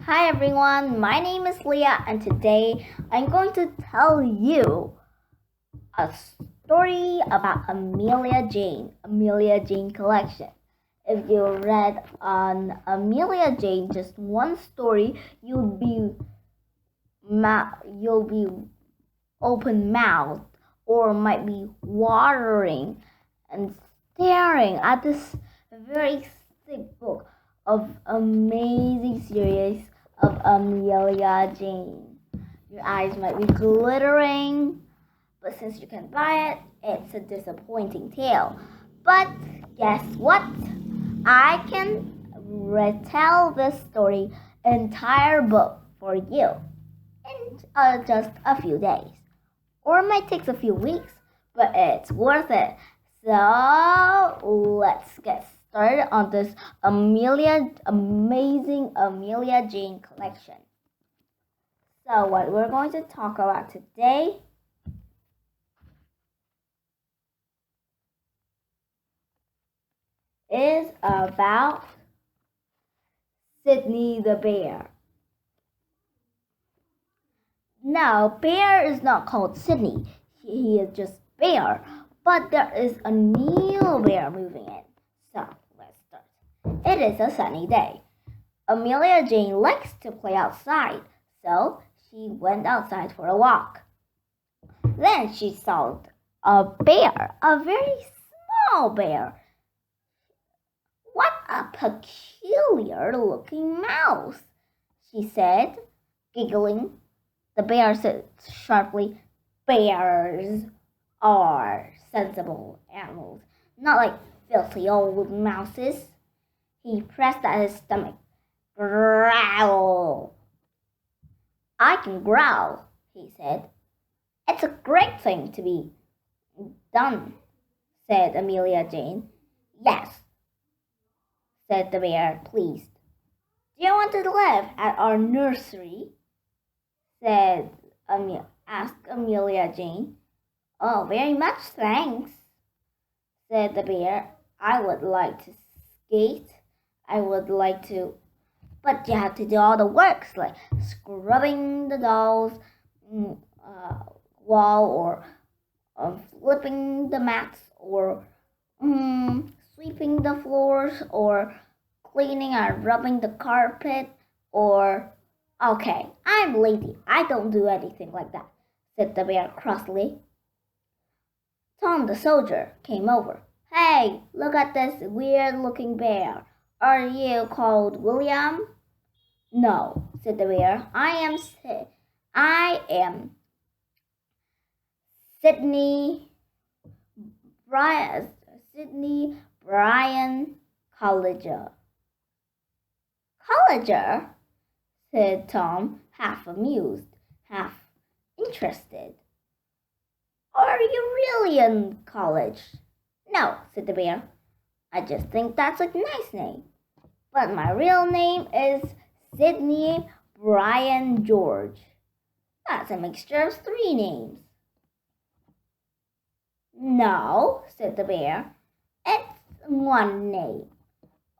Hi everyone, my name is Leah and today I'm going to tell you a story about Amelia Jane collection. If you read on Amelia Jane just one story, you'll be open mouthed or might be watering and staring at this very thick book of amazing series of Amelia Jane. Your eyes might be glittering, but since you can buy it, it's a disappointing tale. But guess what? I can retell this story entire book for you in just a few days. Or it might take a few weeks, but it's worth it. So let's get started on this amazing Amelia Jane collection. So what we're going to talk about today is about Sidney the bear. No, bear is not called Sidney. He is just bear. But there is a new bear moving in. So let's start. It is a sunny day. Amelia Jane likes to play outside, so she went outside for a walk. Then she saw a bear, a very small bear. What a peculiar looking mouse, she said, giggling. The bear said sharply, "Bears are sensible animals, not like filthy old mouses." He pressed at his stomach. "Growl." "I can growl," he said. "It's a great thing to be done," said Amelia Jane. "Yes," said the bear, pleased. "Do you want to live at our nursery?" asked Amelia Jane. "Oh, very much, thanks," said the bear. "I would like to skate. I would like to, but you have to do all the works like scrubbing the doll's wall or flipping the mats or sweeping the floors or cleaning and rubbing the carpet or..." "Okay, I'm lazy. I don't do anything like that," said the bear crossly. Tom the soldier came over. "Hey, look at this weird-looking bear. Are you called William?" "No," said the bear. I am Sidney Brian Colliger." "Colliger?" said Tom, half amused, half interested. "Are you really in college?" "No," said the bear. "I just think that's a nice name. But my real name is Sidney Brian George. That's a mixture of three names." "No," said the bear. "It's one name.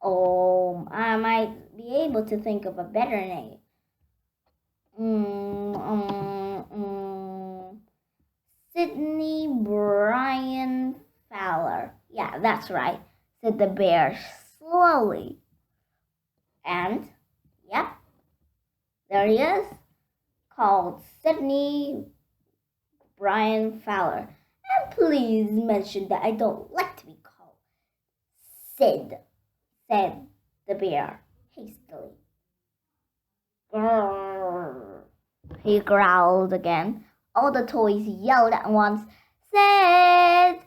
Oh, I might be able to think of a better name. Sidney Brian Fowler. Yeah, that's right," said the bear slowly. And, yep, there he is, called Sidney Brian Fowler. "And please mention that I don't like to be called Sid," said the bear hastily. "Grrr," he growled again. All the toys yelled at once, "Sid!"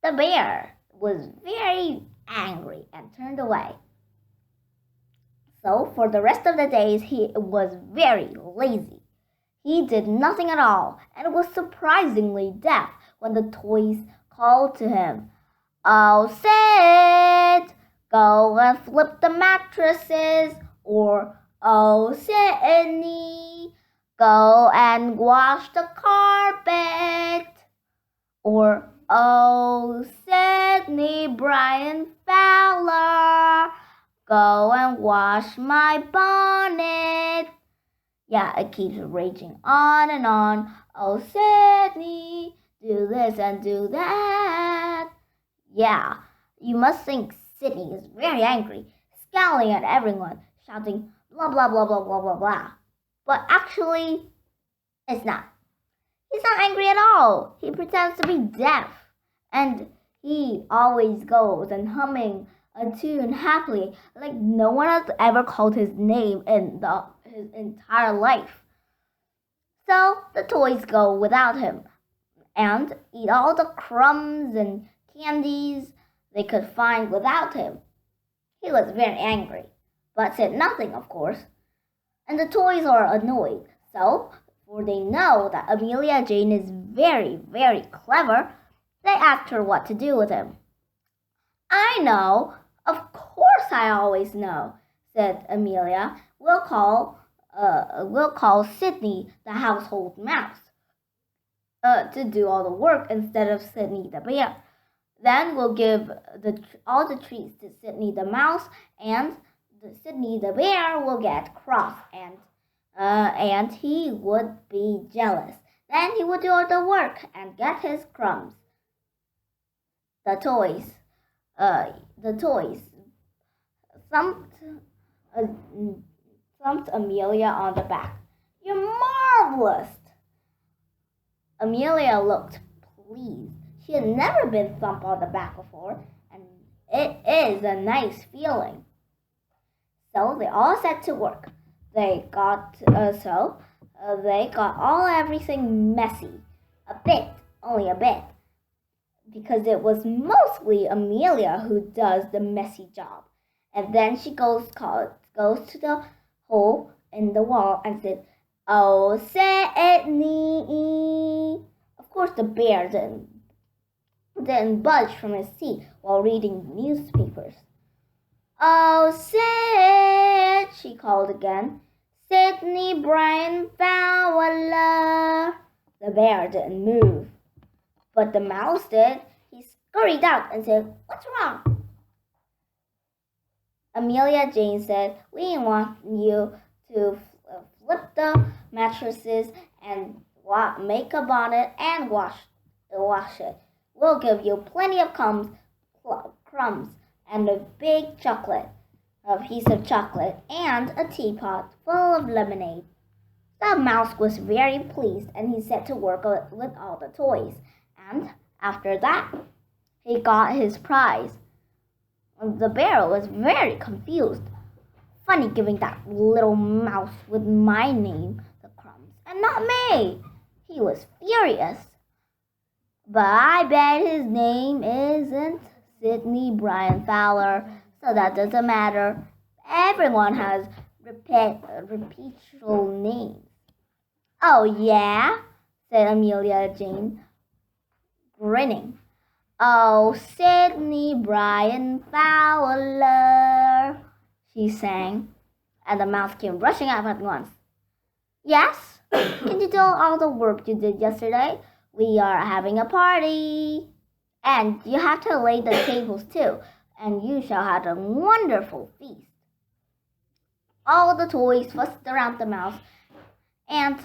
The bear was very angry and turned away. So for the rest of the days he was very lazy. He did nothing at all and was surprisingly deaf when the toys called to him. "Oh, Sid, go and flip the mattresses," or "Oh, Sidney, go and wash the carpet," or "Oh, Sidney Brian Fowler, Go and wash my bonnet. Yeah, it keeps raging on and on. Oh, Sidney, do this and do that. Yeah, you must think Sidney is very angry, scowling at everyone, shouting blah blah blah blah blah blah blah. But actually, it's not. He's not angry at all. He pretends to be deaf. And he always goes and humming a tune happily, like no one has ever called his name in his entire life. So the toys go without him and eat all the crumbs and candies they could find without him. He was very angry, but said nothing, of course. And the toys are annoyed, for they know that Amelia Jane is very, very clever, they asked her what to do with him. I know, of course I always know, said Amelia. We'll call Sidney the household mouse to do all the work instead of Sidney the bear. Then we'll give all the treats to Sidney the mouse, and Sidney the bear will get cross and he would be jealous. Then he would do all the work and get his crumbs. The toys thumped Amelia on the back. You're marvelous! Amelia looked pleased. She had never been thumped on the back before, and it is a nice feeling. So they all set to work. They got everything messy, only a bit, because it was mostly Amelia who does the messy job. And then she goes to the hole in the wall and said, "Oh, Sidney!" Of course, the bear didn't budge from his seat while reading newspapers. "Oh, Sid!" she called again. "Sidney Brian Fowler!" The bear didn't move, but the mouse did. He scurried out and said, "What's wrong?" Amelia Jane said, "We want you to flip the mattresses and make a bonnet and wash it. We'll give you plenty of crumbs and a piece of chocolate, and a teapot full of lemonade." The mouse was very pleased, and he set to work with all the toys. And after that, he got his prize. The bear was very confused. Funny giving that little mouse with my name the crumbs, and not me. He was furious. But I bet his name isn't Sidney Brian Fowler, so that doesn't matter. Everyone has repeatable names. "Oh, yeah?" said Amelia Jane, grinning. "Oh, Sidney Brian Fowler," she sang, and the mouse came rushing up at once. "Yes? Can you do all the work you did yesterday? We are having a party. And you have to lay the tables too, and you shall have a wonderful feast." All the toys fussed around the mouse, and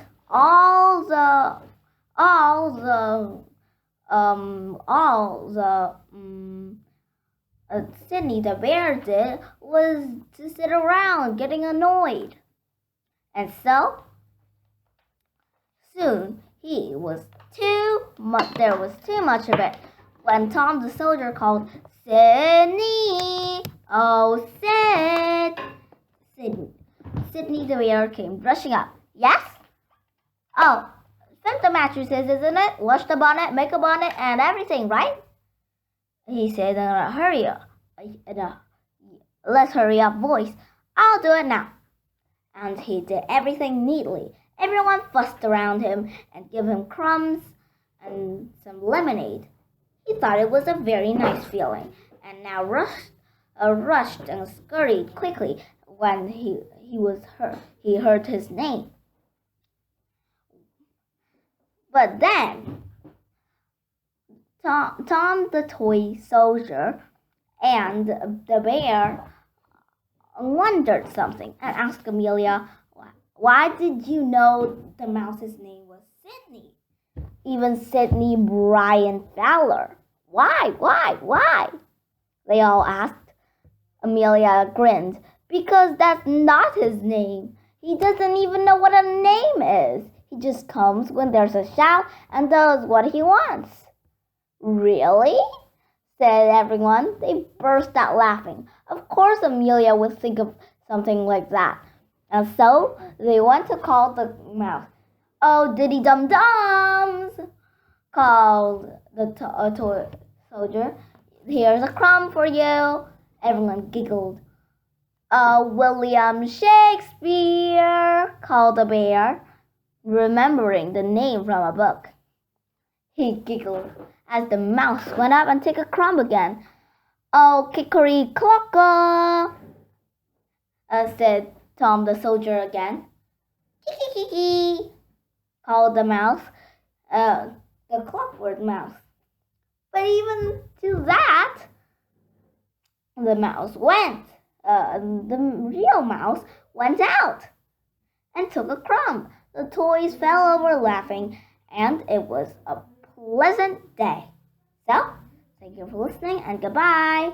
Sidney the bear did was to sit around getting annoyed. And so soon there was too much of it. When Tom the soldier called, "Sidney! Oh, Sidney the bear came rushing up. "Yes? Oh, flip the mattresses, isn't it? Wash the bonnet, make a bonnet, and everything, right?" he said in a let's hurry up voice. "I'll do it now." And he did everything neatly. Everyone fussed around him and gave him crumbs and some lemonade. He thought it was a very nice feeling, and now rushed and scurried quickly when he heard his name. But then Tom the toy soldier and the bear wondered something and asked Amelia, why did you know the mouse's name was Sidney? Even Sidney Brian Fowler. Why? They all asked. Amelia grinned. Because that's not his name. He doesn't even know what a name is. He just comes when there's a shout and does what he wants. Really? Said everyone. They burst out laughing. Of course Amelia would think of something like that. And so they went to call the mouse. Oh, diddy-dum-dums, called the toy soldier. Here's a crumb for you. Everyone giggled. William Shakespeare, called the bear, remembering the name from a book. He giggled as the mouse went up and took a crumb again. Oh, kickery-clocker, said Tom the soldier again. Kiki, called the mouse, the clockwork mouse. But even to that, the mouse went. The real mouse went out and took a crumb. The toys fell over laughing, and it was a pleasant day. So, thank you for listening, and goodbye.